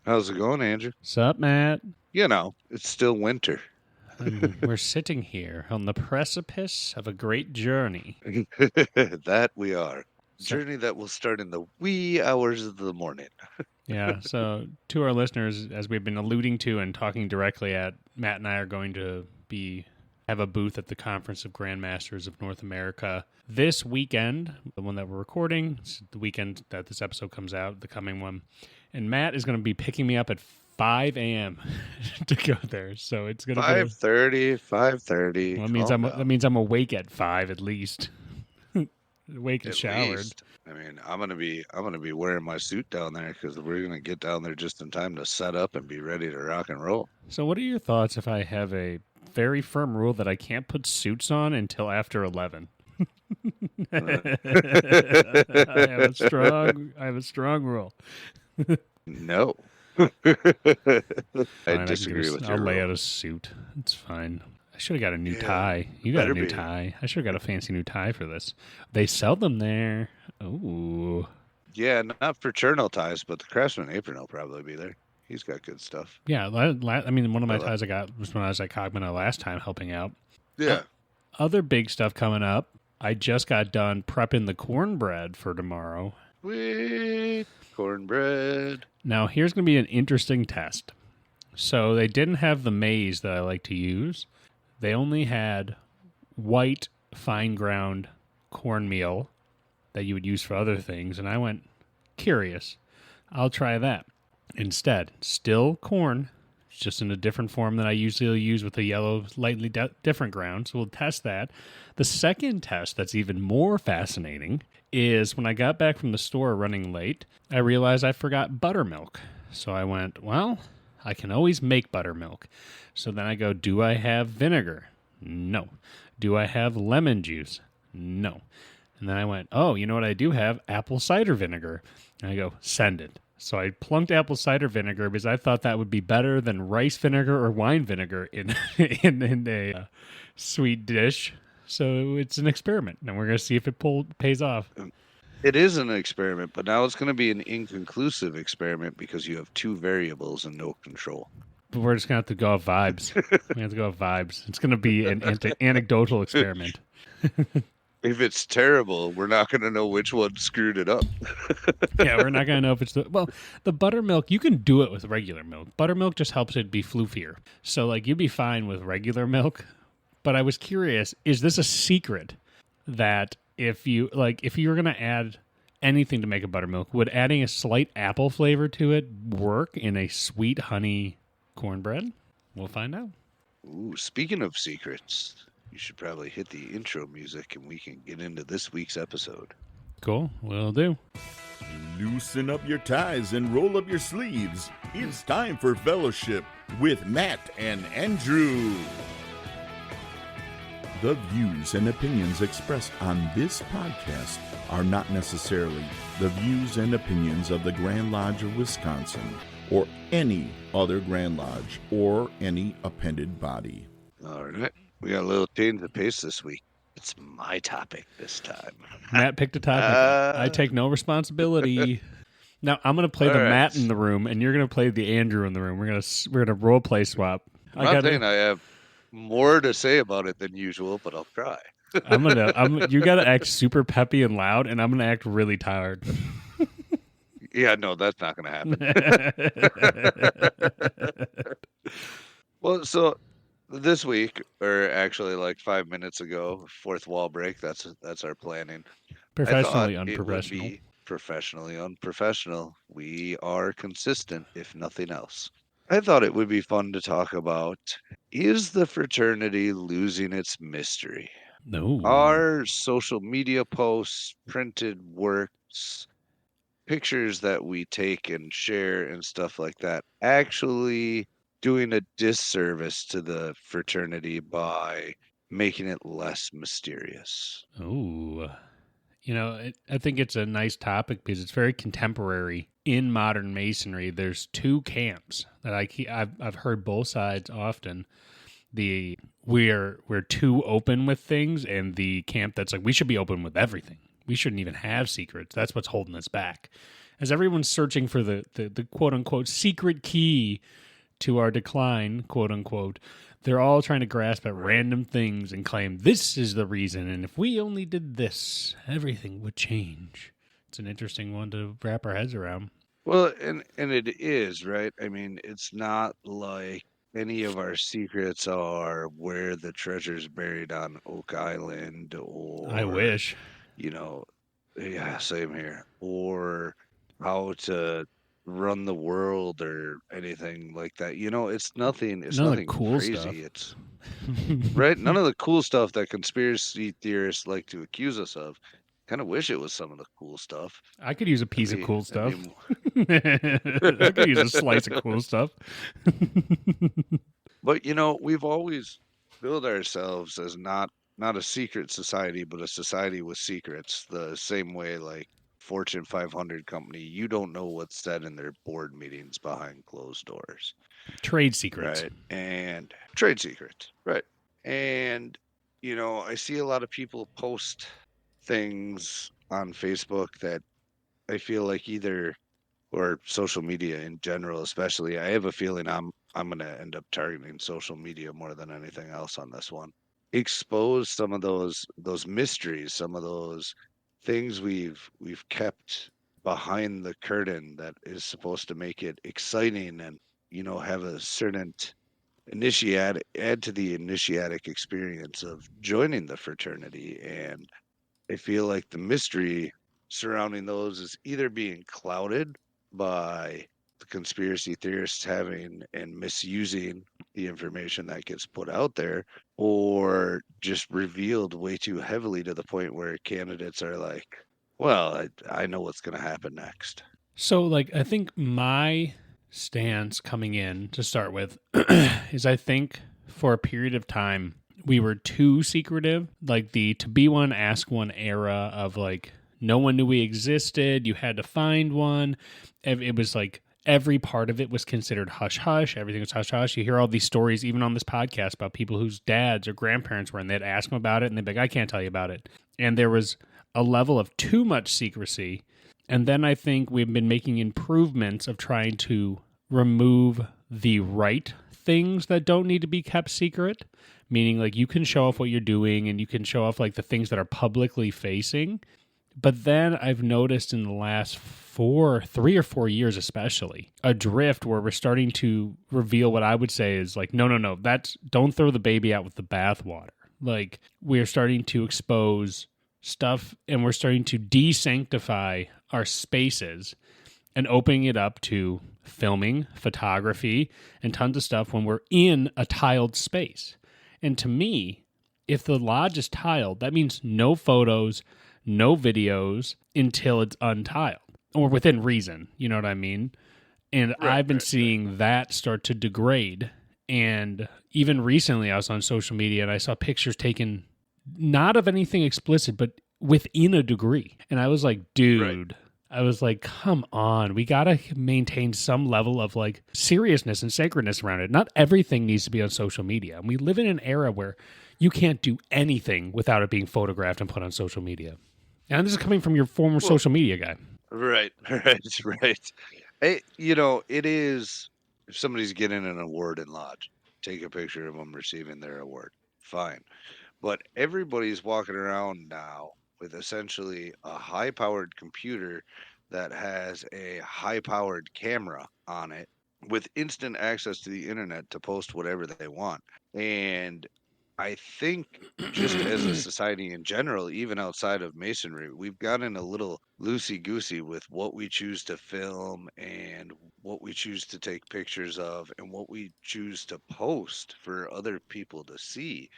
How's it going, Andrew? Sup, Matt? It's still winter. And we're sitting here on the precipice of a great journey. That we are. So, Journey that will start in the wee hours of the morning. yeah, so to our listeners, as we've been alluding to and talking directly at, Matt and I are going to have a booth at the Conference of Grandmasters of North America this weekend, the one that we're recording, it's the weekend that this episode comes out, the coming one. And Matt is going to be picking me up at 5 a.m. to go there. So it's going to be 5:30. Well, that means I'm awake at 5 at least. Awake and At showered. least. I mean, I'm gonna be wearing my suit down there because we're gonna get down there just in time to set up and be ready to rock and roll. So what are your thoughts if I have a very firm rule that I can't put suits on until after 11? I have a strong rule. No. I disagree with you. I'll lay out a suit. It's fine. I should have got a new tie. You got a new tie. I should have got a fancy new tie for this. They sell them there. Ooh. Yeah, not fraternal ties, but the Craftsman apron will probably be there. He's got good stuff. Yeah, I mean, one of my ties I got was when I was at Cogman last time helping out. Yeah. Other big stuff coming up. I just got done prepping the cornbread for tomorrow. Sweet cornbread. Now, here's going to be an interesting test. So they didn't have the maize that I like to use. They only had white, fine ground cornmeal that you would use for other things. And I went, curious, I'll try that. Instead, still corn, just in a different form than I usually use with a yellow, slightly different ground. So we'll test that. The second test that's even more fascinating is when I got back from the store running late, I realized I forgot buttermilk. So I went, well, I can always make buttermilk. So then I go, do I have vinegar? No. Do I have lemon juice? No. And then I went, oh, you know what I do have? Apple cider vinegar. And I go, send it. So I plunked apple cider vinegar because I thought that would be better than rice vinegar or wine vinegar in a sweet dish. So it's an experiment, and we're going to see if it pays off. It is an experiment, but now it's going to be an inconclusive experiment because you have two variables and no control. But we're just going to have to go off vibes. We have to go off vibes. It's going to be an anecdotal experiment. If it's terrible, we're not going to know which one screwed it up. Yeah, we're not going to know if it's the buttermilk, you can do it with regular milk. Buttermilk just helps it be floofier. So, you'd be fine with regular milk. But I was curious, is this a secret that if you were going to add anything to make a buttermilk, would adding a slight apple flavor to it work in a sweet honey cornbread? We'll find out. Ooh, speaking of secrets, you should probably hit the intro music and we can get into this week's episode. Cool, will do. Loosen up your ties and roll up your sleeves. It's time for Fellowship with Matt and Andrew. The views and opinions expressed on this podcast are not necessarily the views and opinions of the Grand Lodge of Wisconsin or any other Grand Lodge or any appended body. All right. We got a little change of pace this week. It's my topic this time. Matt picked a topic. I take no responsibility. Now I'm going to play Matt in the room, and you're going to play the Andrew in the room. We're going to role play swap. I'm not saying I have more to say about it than usual, but I'll try. You got to act super peppy and loud, and I'm going to act really tired. Yeah, no, that's not going to happen. Well, so this week, or actually 5 minutes ago, fourth wall break. That's our planning. Professionally unprofessional. Professionally unprofessional. We are consistent, if nothing else. I thought it would be fun to talk about, is the fraternity losing its mystery? No. Are social media posts, printed works, pictures that we take and share and stuff like that actually doing a disservice to the fraternity by making it less mysterious? Oh, I think it's a nice topic because it's very contemporary. In modern Masonry, there's two camps that I've heard both sides often. We're too open with things, and the camp that's like, we should be open with everything. We shouldn't even have secrets. That's what's holding us back. as everyone's searching for the quote unquote secret key to our decline, quote unquote, they're all trying to grasp at random things and claim this is the reason. And if we only did this, everything would change. It's an interesting one to wrap our heads around. Well, and it is, right? I mean, it's not like any of our secrets are where the treasure's buried on Oak Island I or, wish. you know, yeah, same here, or how to run the world or anything like that. It's None of the nothing cool stuff. crazy. It's right. None of the cool stuff that conspiracy theorists like to accuse us of. Kind of wish it was some of the cool stuff. I could use a piece of cool That'd stuff. be I could use a slice of cool stuff. But we've always billed ourselves as not a secret society, but a society with secrets. The same way, like Fortune 500 company, you don't know what's said in their board meetings behind closed doors, Trade secrets. right? And trade secrets, right? And I see a lot of people post things on Facebook that I feel like either or social media in general, especially. I have a feeling I'm going to end up targeting social media more than anything else on this one. Expose some of those mysteries, some of those things we've kept behind the curtain that is supposed to make it exciting and have a certain initiate add to the initiatic experience of joining the fraternity. And I feel like the mystery surrounding those is either being clouded by the conspiracy theorists having and misusing the information that gets put out there, or just revealed way too heavily to the point where candidates are like, well, I know what's going to happen next. So, like, I think my stance coming in to start with is I think for a period of time we were too secretive. Like the to be one, ask one era of like no one knew we existed. You had to find one. It was like every part of it was considered hush hush. Everything was hush hush. You hear all these stories, even on this podcast, about people whose dads or grandparents were, and they'd ask them about it, and they'd be like, I can't tell you about it. And there was a level of too much secrecy. And then I think we've been making improvements of trying to remove the right things that don't need to be kept secret, meaning like you can show off what you're doing and you can show off like the things that are publicly facing. But then I've noticed in the last 3 or 4 years especially, a drift where we're starting to reveal what I would say is like, no, don't throw the baby out with the bathwater. Like we're starting to expose stuff and we're starting to desanctify our spaces and opening it up to filming, photography, and tons of stuff when we're in a tiled space. And to me, if the lodge is tiled, that means no photos, no videos until it's untiled or within reason. You know what I mean? And I've been seeing that start to degrade. And even recently, I was on social media and I saw pictures taken not of anything explicit, but within a degree. And I was like, dude, I was like, come on, we got to maintain some level of like seriousness and sacredness around it. Not everything needs to be on social media. And we live in an era where you can't do anything without it being photographed and put on social media. And this is coming from your former social media guy. Right. It is, if somebody's getting an award in lodge, take a picture of them receiving their award. Fine. But everybody's walking around now with essentially a high-powered computer that has a high-powered camera on it with instant access to the internet to post whatever they want. And I think just as a society in general, even outside of Masonry, we've gotten a little loosey-goosey with what we choose to film and what we choose to take pictures of and what we choose to post for other people to see.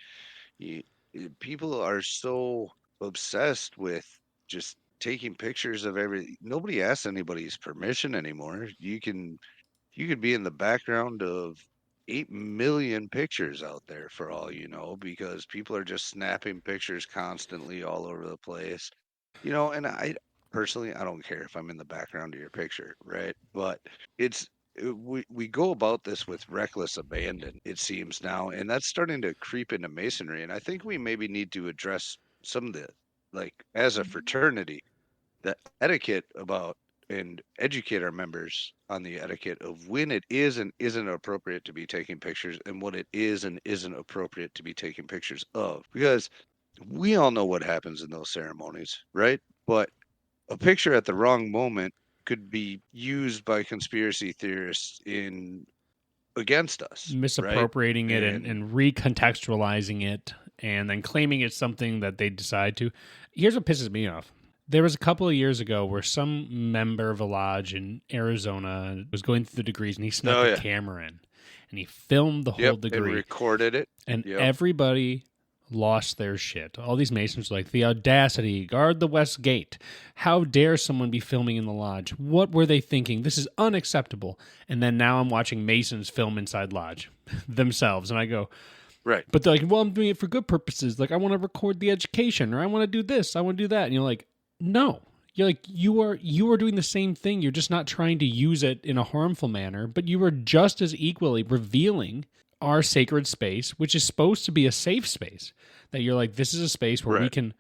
People are so obsessed with just taking pictures of everything. Nobody asks anybody's permission anymore. You could be in the background of 8 million pictures out there for all you know, because people are just snapping pictures constantly all over the place. And I personally, I don't care if I'm in the background of your picture, right? But we go about this with reckless abandon, it seems now, and that's starting to creep into Masonry. And I think we maybe need to address some of the, like, as a fraternity, the etiquette about and educate our members on the etiquette of when it is and isn't appropriate to be taking pictures and what it is and isn't appropriate to be taking pictures of. Because we all know what happens in those ceremonies, right? But a picture at the wrong moment could be used by conspiracy theorists in against us, right? Misappropriating it And and recontextualizing it and then claiming it's something that they decide to. Here's what pisses me off. There was a couple of years ago where some member of a lodge in Arizona was going through the degrees and he snuck a camera in and he filmed the whole degree. And recorded it. And everybody lost their shit. All these Masons were like, the audacity, guard the West Gate. How dare someone be filming in the lodge? What were they thinking? This is unacceptable. And then now I'm watching Masons film inside lodge themselves. And I go, right. But they're like, well, I'm doing it for good purposes. Like, I want to record the education, or I want to do this, I want to do that. And you're like, no. You're like, you are doing the same thing. You're just not trying to use it in a harmful manner, but you are just as equally revealing our sacred space, which is supposed to be a safe space. That you're like, this is a space where we can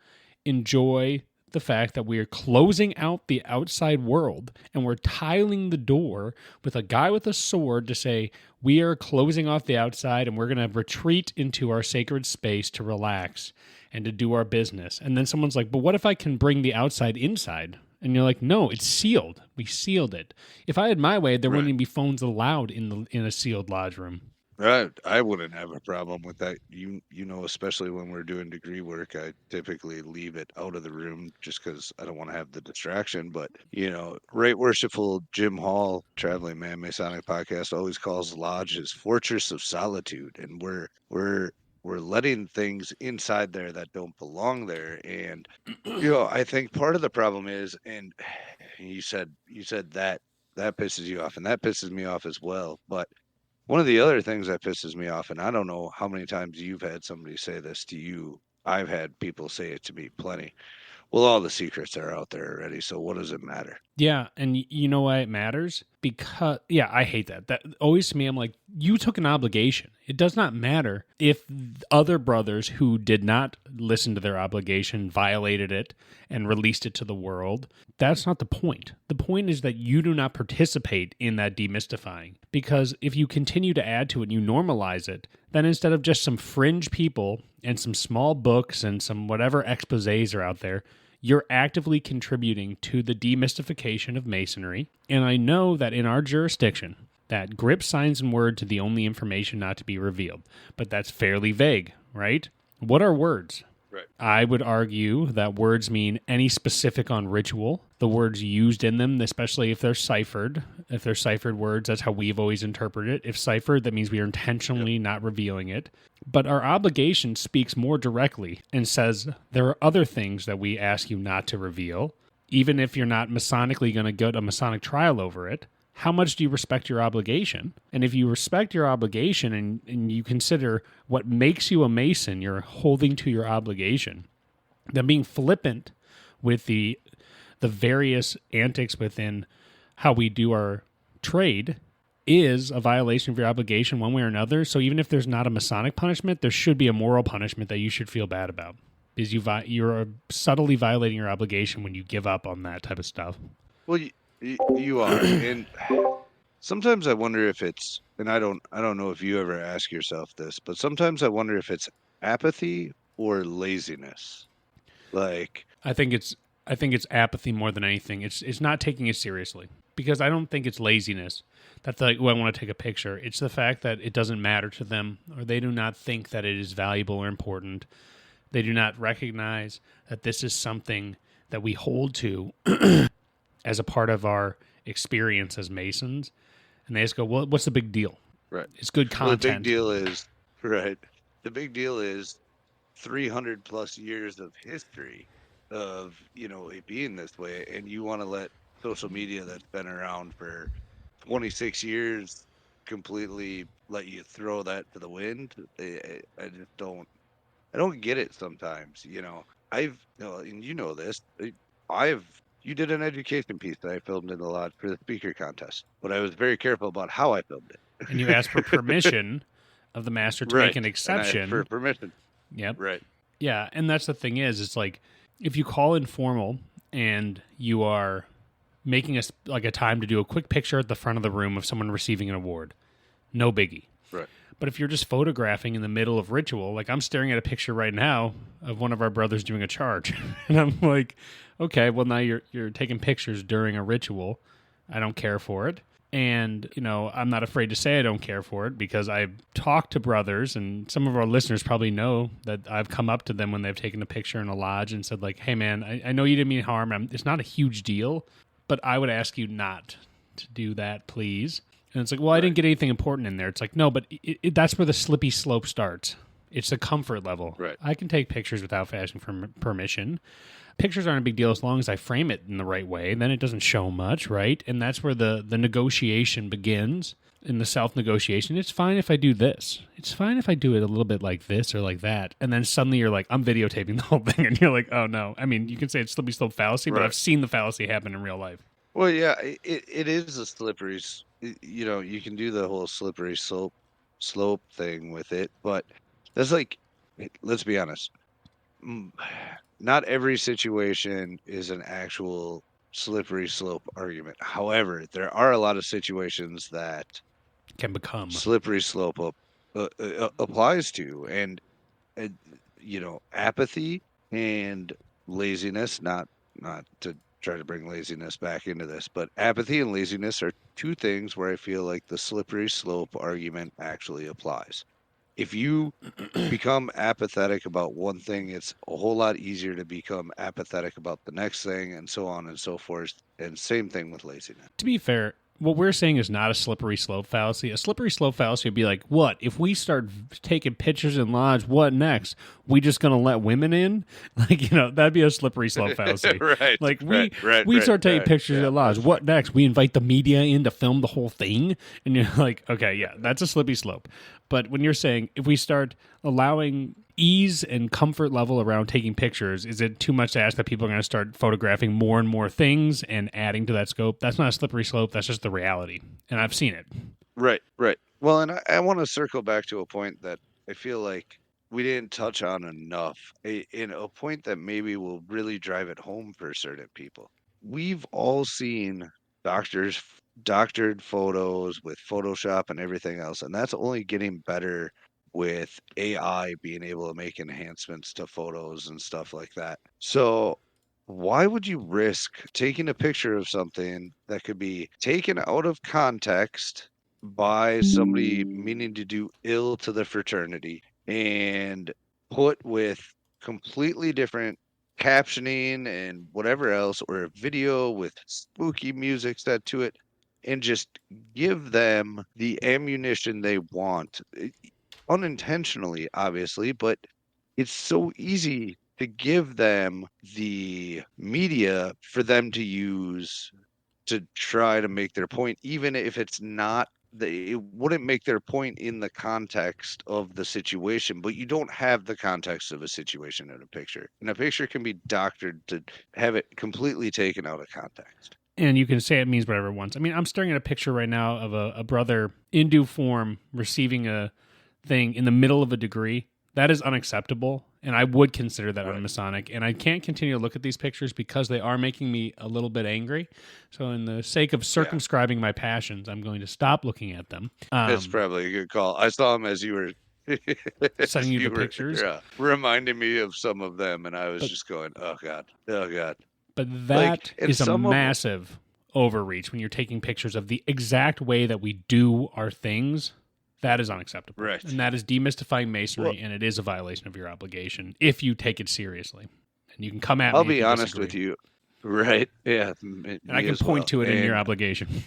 enjoy the fact that we are closing out the outside world and we're tiling the door with a guy with a sword to say, we are closing off the outside and we're going to retreat into our sacred space to relax and to do our business. And then someone's like, but what if I can bring the outside inside? And you're like, no, it's sealed. We sealed it. If I had my way, there wouldn't even be phones allowed in a sealed lodge room. I wouldn't have a problem with that. You know, especially when we're doing degree work, I typically leave it out of the room just because I don't want to have the distraction. But, you know, Right Worshipful Jim Hall, Traveling Man Masonic Podcast, always calls lodge his fortress of solitude. And we're letting things inside there that don't belong there. And, you know, I think part of the problem is, and you said that pisses you off, and that pisses me off as well. But one of the other things that pisses me off, and I don't know how many times you've had somebody say this to you, I've had people say it to me plenty. Well, all the secrets are out there already, so what does it matter? Yeah, and you know why it matters? Because, yeah, I hate that. That always to me, I'm like, you took an obligation. It does not matter if other brothers who did not listen to their obligation violated it and released it to the world. That's not the point. The point is that you do not participate in that demystifying. Because if you continue to add to it and you normalize it, then instead of just some fringe people and some small books and some whatever exposés are out there, you're actively contributing to the demystification of Masonry. And I know that in our jurisdiction, that grip signs and word to the only information not to be revealed. But that's fairly vague, right? What are words? Right. I would argue that words mean any specific on ritual. The words used in them, especially if they're ciphered. If they're ciphered words, that's how we've always interpreted it. If ciphered, that means we are intentionally not revealing it. But our obligation speaks more directly and says there are other things that we ask you not to reveal, even if you're not Masonically going to go to a Masonic trial over it. How much do you respect your obligation? And if you respect your obligation and you consider what makes you a Mason, you're holding to your obligation, then being flippant with the various antics within how we do our trade is a violation of your obligation one way or another. So even if there's not a Masonic punishment, there should be a moral punishment that you should feel bad about. Because you're subtly violating your obligation when you give up on that type of stuff. Well, you are, and sometimes I wonder if it's, and I don't know if you ever ask yourself this, but sometimes I wonder if it's apathy or laziness. Like, I think it's apathy more than anything. It's not taking it seriously, because I don't think it's laziness. That's like, well, I want to take a picture. It's the fact that it doesn't matter to them, or they do not think that it is valuable or important. They do not recognize that this is something that we hold to as a part of our experience as Masons. And they just go, well, what's the big deal? Right. It's good content. Well, the big deal is, right. The big deal is 300 plus years of history of, you know, it being this way. And you want to let social media that's been around for 26 years completely let you throw that to the wind. I just don't get it sometimes. You know, and you know this, you did an education piece that I filmed in the lodge for the speaker contest, but I was very careful about how I filmed it. And you asked for permission of the master to make an exception. For permission. Yep. Right. Yeah, and that's the thing is, it's like, if you call informal and you are making us like a time to do a quick picture at the front of the room of someone receiving an award. No biggie. Right. But if you're just photographing in the middle of ritual, like I'm staring at a picture right now of one of our brothers doing a charge. And I'm like, okay, well now you're taking pictures during a ritual. I don't care for it. And, I'm not afraid to say I don't care for it because I've talked to brothers, and some of our listeners probably know that I've come up to them when they've taken a picture in a lodge and said, like, hey, man, I know you didn't mean harm. It's not a huge deal, but I would ask you not to do that, please. And it's like, well, I didn't get anything important in there. It's like, no, but that's where the slippy slope starts. It's the comfort level. Right. I can take pictures without asking for permission. Pictures aren't a big deal as long as I frame it in the right way. Then it doesn't show much, right? And that's where the negotiation begins, in the self-negotiation. It's fine if I do this. It's fine if I do it a little bit like this or like that. And then suddenly you're like, I'm videotaping the whole thing. And you're like, oh, no. I mean, you can say it's slippery slope fallacy, but I've seen the fallacy happen in real life. Well, yeah, it is a slippery, you can do the whole slippery slope thing with it, but that's like, let's be honest. Not every situation is an actual slippery slope argument. However, there are a lot of situations that can become slippery slope applies to, and apathy and laziness. Not to try to bring laziness back into this, but apathy and laziness are two things where I feel like the slippery slope argument actually applies. If you become apathetic about one thing, it's a whole lot easier to become apathetic about the next thing, and so on and so forth. And same thing with laziness. To be fair, what we're saying is not a slippery slope fallacy. A slippery slope fallacy would be like, what? If we start taking pictures in lodge, what next? We just going to let women in? Like, that'd be a slippery slope fallacy. Right. Like, we start taking pictures at lodge. What next? We invite the media in to film the whole thing? And you're like, okay, yeah, that's a slippery slope. But when you're saying, if we start allowing ease and comfort level around taking pictures, is it too much to ask that people are going to start photographing more and more things and adding to that scope? That's not a slippery slope. That's just the reality. And I've seen it. Right. Well, and I want to circle back to a point that I feel like we didn't touch on enough, in a point that maybe will really drive it home for certain people. We've all seen doctored photos with Photoshop and everything else, and that's only getting better with AI being able to make enhancements to photos and stuff like that. So why would you risk taking a picture of something that could be taken out of context by somebody meaning to do ill to the fraternity and put with completely different captioning and whatever else, or a video with spooky music set to it, and just give them the ammunition they want? Unintentionally, obviously, but it's so easy to give them the media for them to use to try to make their point, even if it's not, it wouldn't make their point in the context of the situation, but you don't have the context of a situation in a picture. And a picture can be doctored to have it completely taken out of context. And you can say it means whatever it wants. I mean, I'm staring at a picture right now of a brother in due form receiving a thing in the middle of a degree. That is unacceptable, and I would consider that un-Masonic. And I can't continue to look at these pictures because they are making me a little bit angry. So in the sake of circumscribing my passions, I'm going to stop looking at them. That's probably a good call. I saw them as you were sending you the pictures. Yeah, reminding me of some of them, and I was just going, oh God. But that is a massive overreach when you're taking pictures of the exact way that we do our things. That is unacceptable. Right. And that is demystifying Masonry, and it is a violation of your obligation if you take it seriously. And you can come at me. I'll be honest with you. Right. Yeah. And I can point to it in your obligation.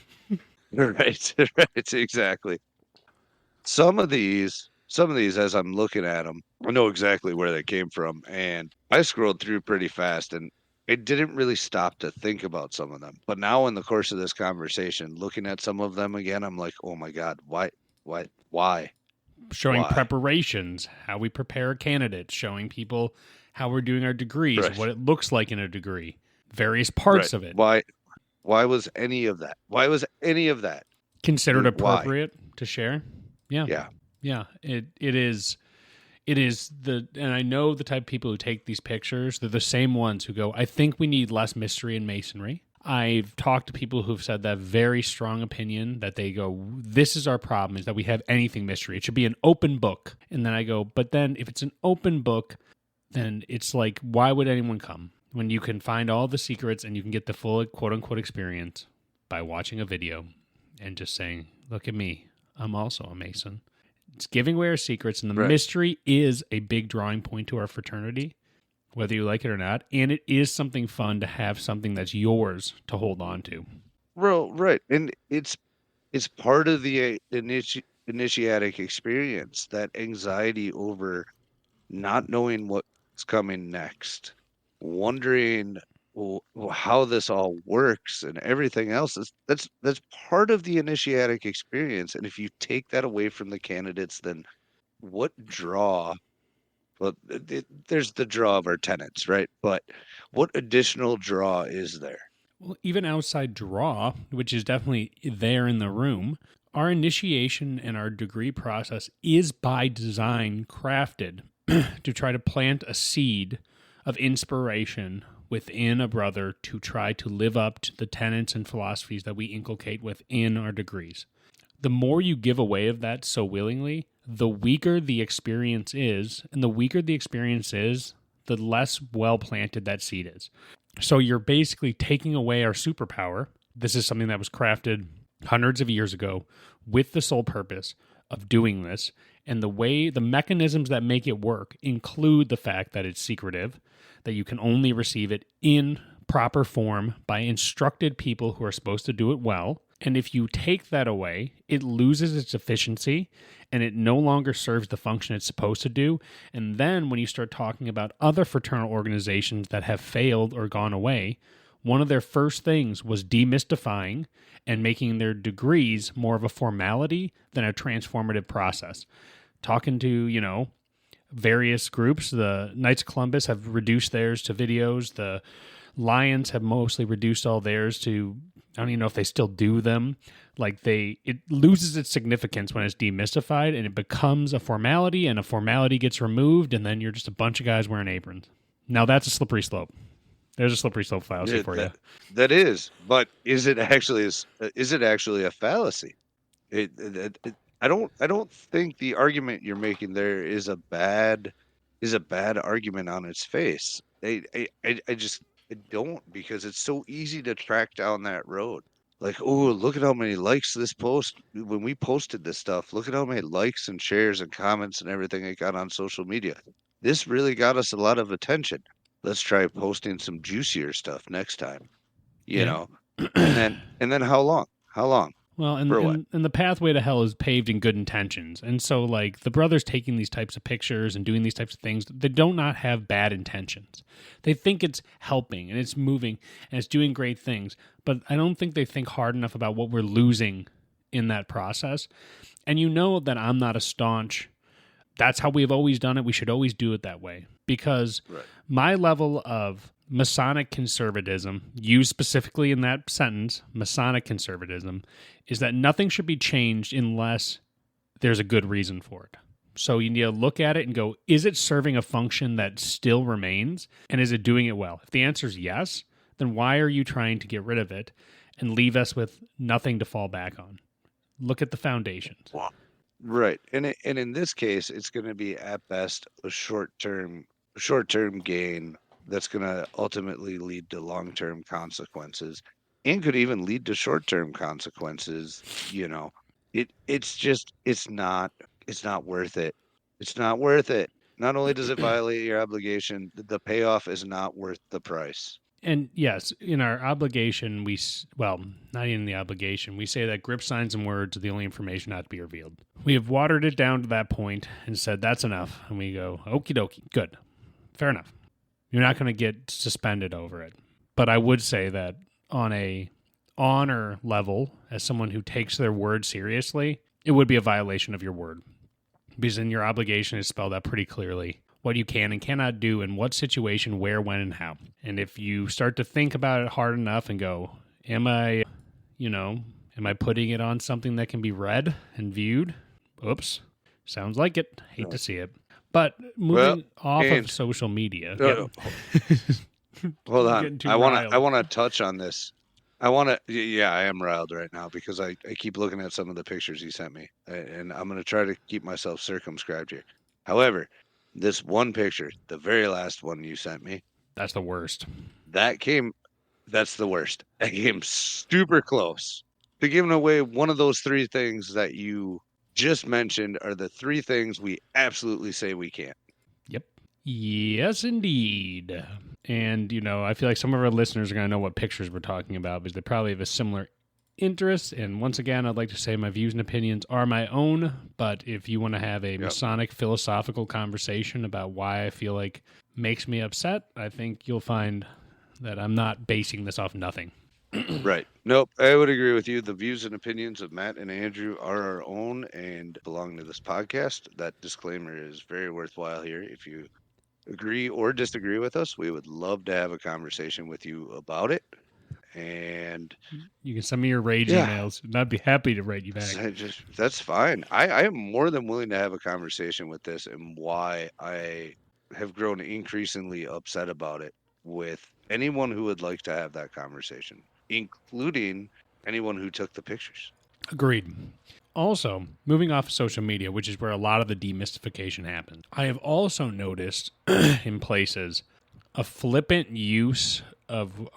Right. Exactly. Some of these, as I'm looking at them, I know exactly where they came from. And I scrolled through pretty fast, and it didn't really stop to think about some of them. But now in the course of this conversation, looking at some of them again, I'm like, oh my God, why? Showing preparations, how we prepare candidates, showing people how we're doing our degrees, what it looks like in a degree, various parts of it. Why was any of that? Considered appropriate to share? Yeah. It is and I know the type of people who take these pictures, they're the same ones who go, I think we need less mystery in Masonry. I've talked to people who've said that very strong opinion that they go, this is our problem, is that we have anything mystery. It should be an open book. And then I go, but then if it's an open book, then it's like, why would anyone come when you can find all the secrets and you can get the full quote unquote experience by watching a video and just saying, look at me, I'm also a Mason. It's giving away our secrets, and the mystery is a big drawing point to our fraternity, whether you like it or not, and it is something fun to have something that's yours to hold on to. Well, right, and it's part of the initiatic experience, that anxiety over not knowing what's coming next, wondering how this all works and everything else. That's part of the initiatic experience. And if you take that away from the candidates, then what draw? Well, there's the draw of our tenants, right? But what additional draw is there? Well, even outside draw, which is definitely there in the room, our initiation and our degree process is by design crafted to try to plant a seed of inspiration within a brother to try to live up to the tenets and philosophies that we inculcate within our degrees. The more you give away of that so willingly, the weaker the experience is, and the weaker the experience is, the less well-planted that seed is. So you're basically taking away our superpower. This is something that was crafted hundreds of years ago with the sole purpose of doing this. And the mechanisms that make it work include the fact that it's secretive, that you can only receive it in proper form by instructed people who are supposed to do it well. And if you take that away, it loses its efficiency and it no longer serves the function it's supposed to do. And then when you start talking about other fraternal organizations that have failed or gone away, one of their first things was demystifying and making their degrees more of a formality than a transformative process. Talking to, various groups, the Knights of Columbus have reduced theirs to videos. The Lions have mostly reduced all theirs to, I don't even know if they still do them. It loses its significance when it's demystified and it becomes a formality, and a formality gets removed, and then you're just a bunch of guys wearing aprons. Now that's a slippery slope. There's a slippery slope fallacy for you. That is, but is it actually a fallacy? I don't think the argument you're making there is a bad argument on its face. I don't, because it's so easy to track down that road. Like, oh, look at how many likes this post, when we posted this stuff, look at how many likes and shares and comments and everything it got on social media. This really got us a lot of attention. Let's try posting some juicier stuff next time. You know. And then how long? Well, and the pathway to hell is paved in good intentions. And so, the brothers taking these types of pictures and doing these types of things, they do not have bad intentions. They think it's helping and it's moving and it's doing great things. But I don't think they think hard enough about what we're losing in that process. And you know that I'm not a staunch, that's how we've always done it, we should always do it that way. Because my level of Masonic conservatism, used specifically in that sentence, Masonic conservatism, is that nothing should be changed unless there's a good reason for it. So you need to look at it and go, is it serving a function that still remains? And is it doing it well? If the answer is yes, then why are you trying to get rid of it and leave us with nothing to fall back on? Look at the foundations. Right. And in this case, it's going to be at best a short-term gain that's going to ultimately lead to long-term consequences, and could even lead to short-term consequences. It's not worth it. It's not worth it. Not only does it violate your obligation, the payoff is not worth the price. And yes, in our obligation, not even the obligation, we say that grip signs and words are the only information not to be revealed. We have watered it down to that point and said that's enough. And we go, okie dokie, good, fair enough. You're not going to get suspended over it. But I would say that on a honor level, as someone who takes their word seriously, it would be a violation of your word. Because in your obligation is spelled out pretty clearly what you can and cannot do in what situation, where, when, and how. And if you start to think about it hard enough and go, am I putting it on something that can be read and viewed? Oops. Sounds like it. Hate to see it. But moving off of social media. Hold on. I want to touch on this. I want to, yeah, I am riled right now because I keep looking at some of the pictures he sent me, and I'm going to try to keep myself circumscribed here. However, this one picture, the very last one you sent me, That's the worst. that's the worst. That came super close to giving away one of those three things that you just mentioned are the three things we absolutely say we can't. Yep. Yes, indeed. And, I feel like some of our listeners are going to know what pictures we're talking about because they probably have a similar interest. And once again, I'd like to say my views and opinions are my own. But if you want to have a Masonic philosophical conversation about why I feel like makes me upset, I think you'll find that I'm not basing this off nothing. Right. Nope. I would agree with you. The views and opinions of Matt and Andrew are our own and belong to this podcast. That disclaimer is very worthwhile here. If you agree or disagree with us, we would love to have a conversation with you about it. And you can send me your rage emails, and I'd be happy to write you back. That's fine. I am more than willing to have a conversation with this and why I have grown increasingly upset about it with anyone who would like to have that conversation, including anyone who took the pictures. Agreed. Also, moving off of social media, which is where a lot of the demystification happens, I have also noticed in places a flippant use of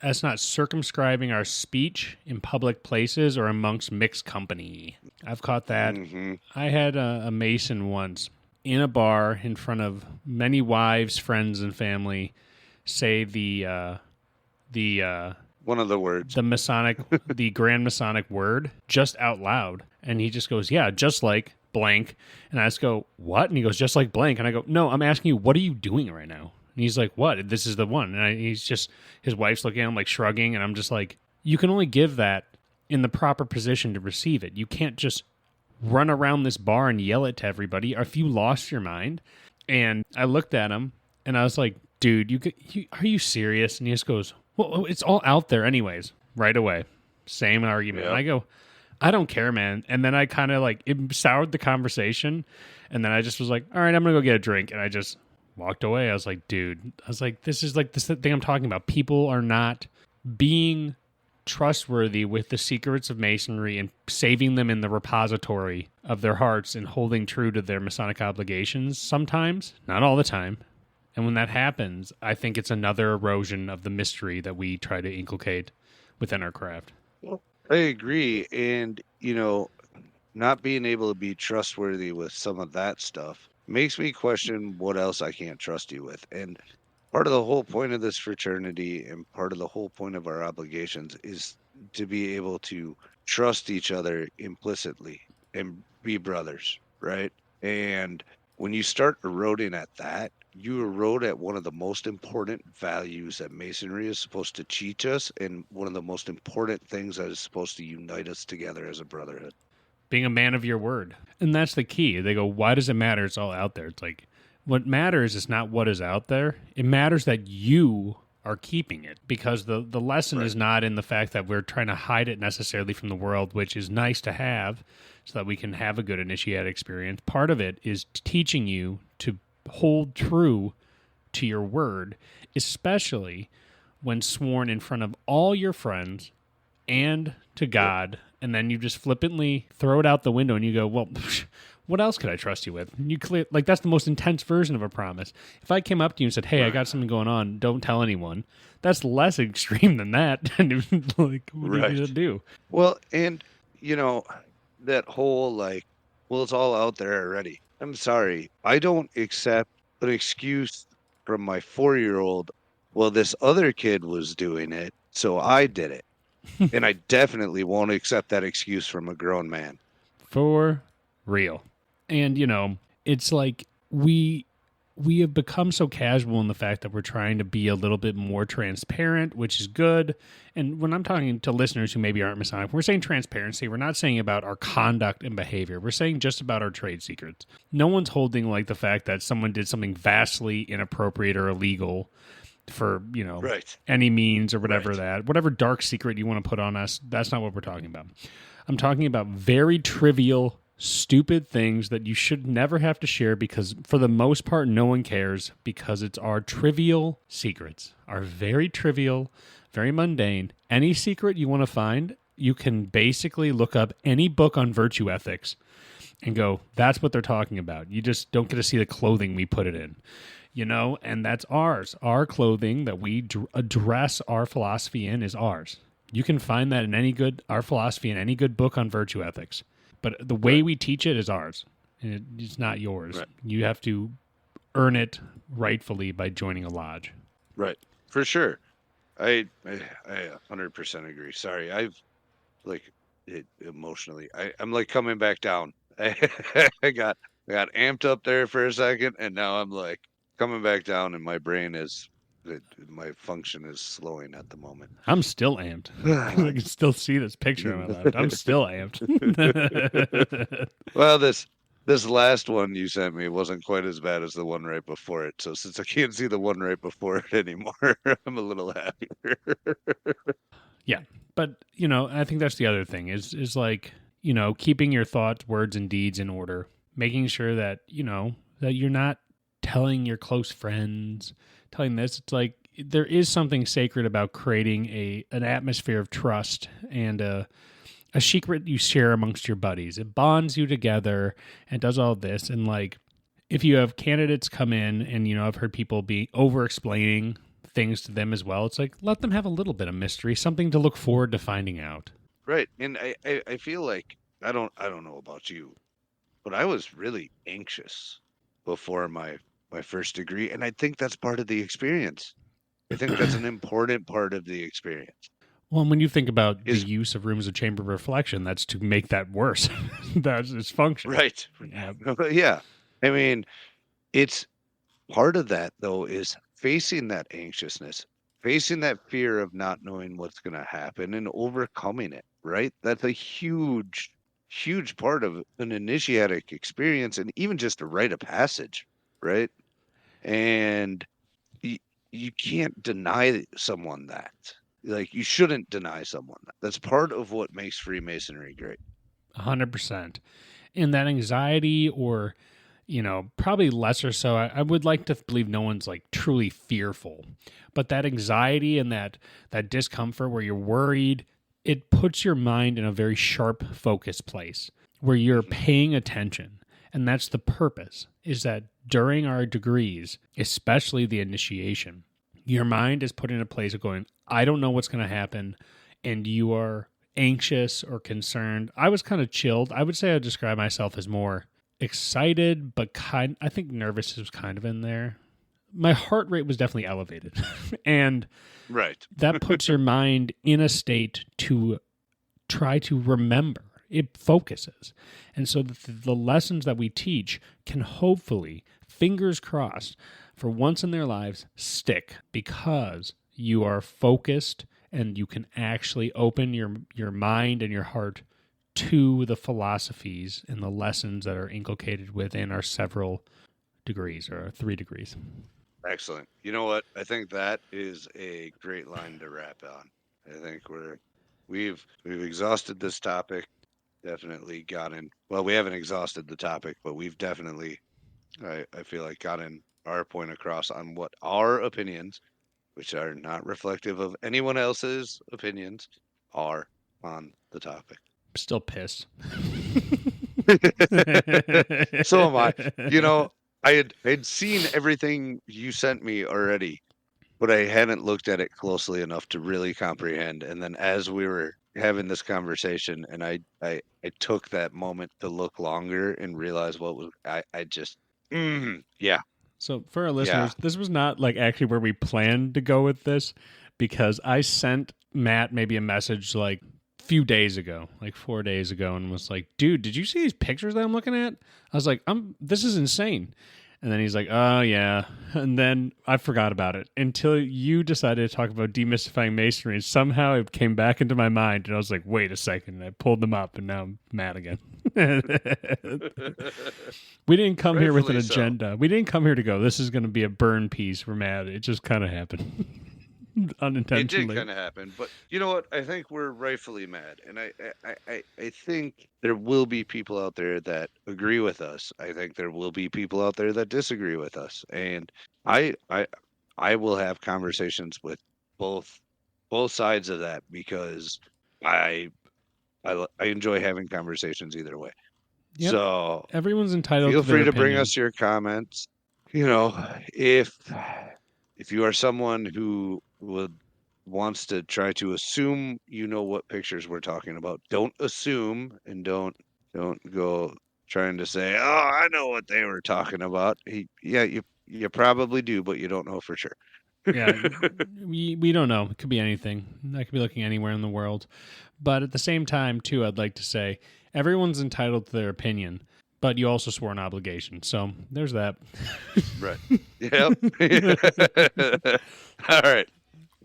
us not circumscribing our speech in public places or amongst mixed company. I've caught that. Mm-hmm. I had a Mason once in a bar in front of many wives, friends, and family say the one of the words, the Grand Masonic word, just out loud. And he just goes, yeah, just like blank. And I just go, what? And he goes, just like blank. And I go, no, I'm asking you, what are you doing right now? And he's like, what? This is the one. And his wife's looking at him like shrugging. And I'm just like, you can only give that in the proper position to receive it. You can't just run around this bar and yell it to everybody. Or if you lost your mind. And I looked at him and I was like, dude, are you serious? And he just goes, well, it's all out there anyways, right away. Same argument. Yep. And I go, I don't care, man. And then I kind of it soured the conversation. And then I just was like, all right, I'm going to go get a drink. And I just walked away. I was like, dude, this is like this thing I'm talking about. People are not being trustworthy with the secrets of Masonry and saving them in the repository of their hearts and holding true to their Masonic obligations sometimes, not all the time. And when that happens, I think it's another erosion of the mystery that we try to inculcate within our craft. Well, I agree. And, not being able to be trustworthy with some of that stuff makes me question what else I can't trust you with. And part of the whole point of this fraternity and part of the whole point of our obligations is to be able to trust each other implicitly and be brothers, right? And when you start eroding at that, you erode at one of the most important values that Masonry is supposed to teach us and one of the most important things that is supposed to unite us together as a brotherhood. Being a man of your word. And that's the key. They go, why does it matter? It's all out there. It's like, what matters is not what is out there. It matters that you are keeping it, because the lesson is not in the fact that we're trying to hide it necessarily from the world, which is nice to have so that we can have a good initiated experience. Part of it is teaching you to hold true to your word, especially when sworn in front of all your friends and to God, and then you just flippantly throw it out the window and you go, well, what else could I trust you with? You that's the most intense version of a promise. If I came up to you and said, hey, I got something going on, don't tell anyone, that's less extreme than that. What are you going to do? Well, and, that whole, well, it's all out there already. I'm sorry. I don't accept an excuse from my 4-year-old. Well, this other kid was doing it, so I did it. And I definitely won't accept that excuse from a grown man. For real. And, it's like we have become so casual in the fact that we're trying to be a little bit more transparent, which is good. And when I'm talking to listeners who maybe aren't Masonic, we're saying transparency. We're not saying about our conduct and behavior. We're saying just about our trade secrets. No one's holding the fact that someone did something vastly inappropriate or illegal for, any means or whatever whatever dark secret you want to put on us. That's not what we're talking about. I'm talking about very trivial, stupid things that you should never have to share, because for the most part, no one cares, because it's our trivial secrets, our very trivial, very mundane. Any secret you want to find, you can basically look up any book on virtue ethics and go, that's what they're talking about. You just don't get to see the clothing we put it in, and that's ours. Our clothing that we address our philosophy in is ours. You can find that in our philosophy in any good book on virtue ethics. But the way we teach it is ours. And it's not yours. Right. You have to earn it rightfully by joining a lodge. Right. For sure. I 100% agree. Sorry, I've emotionally. I'm like coming back down. I got amped up there for a second, and now I'm like coming back down, and my brain is my function is slowing at the moment. I'm still amped. I can still see this picture on my left. I'm still amped. Well, this last one you sent me wasn't quite as bad as the one right before it. So since I can't see the one right before it anymore, I'm a little happier. Yeah. But, I think that's the other thing is like, keeping your thoughts, words, and deeds in order, making sure that, that you're not telling your close friends, telling this. It's like there is something sacred about creating an atmosphere of trust and a secret you share amongst your buddies. It bonds you together and does all this. And like, if you have candidates come in and, I've heard people be over-explaining things to them as well. It's like, let them have a little bit of mystery, something to look forward to finding out. Right. And I feel like, I don't know about you, but I was really anxious before my first degree. And I think that's part of the experience. I think that's an important part of the experience. Well, when you think about the use of rooms of chamber reflection, that's to make that worse. That's its function. Right. Yeah. Yeah. I mean, it's part of that, though, is facing that anxiousness, facing that fear of not knowing what's going to happen and overcoming it, right? That's a huge, huge part of an initiatic experience and even just a rite of passage, right? And you can't deny someone that. Like, you shouldn't deny someone that. That's part of what makes Freemasonry great. 100%. And that anxiety, or, probably lesser so, I would like to believe no one's like truly fearful. But that anxiety and that discomfort where you're worried, it puts your mind in a very sharp focus place where you're paying attention. And that's the purpose, is that during our degrees, especially the initiation, your mind is put in a place of going, I don't know what's going to happen, and you are anxious or concerned. I was kind of chilled. I would say I describe myself as more excited, but I think nervous is kind of in there. My heart rate was definitely elevated. And right. That puts your mind in a state to try to remember. It focuses. And so the lessons that we teach can hopefully, fingers crossed, for once in their lives, stick because you are focused and you can actually open your mind and your heart to the philosophies and the lessons that are inculcated within our several degrees, or our 3 degrees. Excellent. You know what? I think that is a great line to wrap on. I think we've exhausted this topic. Definitely we haven't exhausted the topic, but we've definitely, I feel like, gotten our point across on what our opinions, which are not reflective of anyone else's opinions, are on the topic. I'm still pissed. So am I. I had seen everything you sent me already, but I hadn't looked at it closely enough to really comprehend. And then as we were having this conversation, and I took that moment to look longer and realize what was yeah. So for our listeners, This was not like actually where we planned to go with this, because I sent Matt maybe a message like a few days ago, like 4 days ago, and was like, dude, did you see these pictures that I'm looking at? I was like, this is insane. And then he's like, oh, yeah. And then I forgot about it until you decided to talk about demystifying masonry. And somehow it came back into my mind. And I was like, wait a second. And I pulled them up, and now I'm mad again. We didn't come here with an agenda. We didn't come here to go, this is going to be a burn piece. We're mad. It just kind of happened. Unintentionally. It did kind of happen, but you know what? I think we're rightfully mad, and I think there will be people out there that agree with us. I think there will be people out there that disagree with us, and I will have conversations with both both sides of that because I enjoy having conversations either way. Yep. So Everyone's entitled feel to their free to bring opinion. us your comments. You know, if you are someone who wants to try to assume you know what pictures we're talking about, don't assume and don't go trying to say, "Oh, I know what they were talking about." Yeah, you probably do, but you don't know for sure. Yeah, we don't know. It could be anything. I could be looking anywhere in the world. But at the same time, too, I'd like to say everyone's entitled to their opinion, but you also swore an obligation. So there's that. Right. Yep. All right.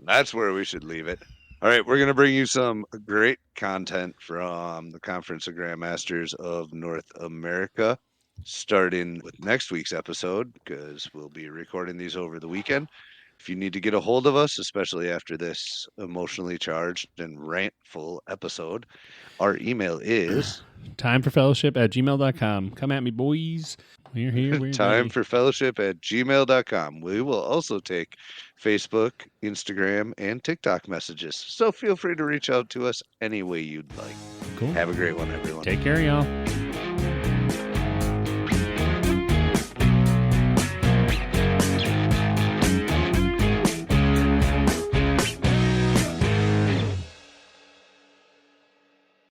That's where we should leave it. All right, we're going to bring you some great content from the Conference of Grandmasters of North America, starting with next week's episode, because we'll be recording these over the weekend. If you need to get a hold of us, especially after this emotionally charged and rantful episode, our email is timeforfellowship@gmail.com. Come at me, boys. We're here. We're ready. timeforfellowship@gmail.com. We will also take Facebook, Instagram, and TikTok messages. So feel free to reach out to us any way you'd like. Cool. Have a great one, everyone. Take care, y'all.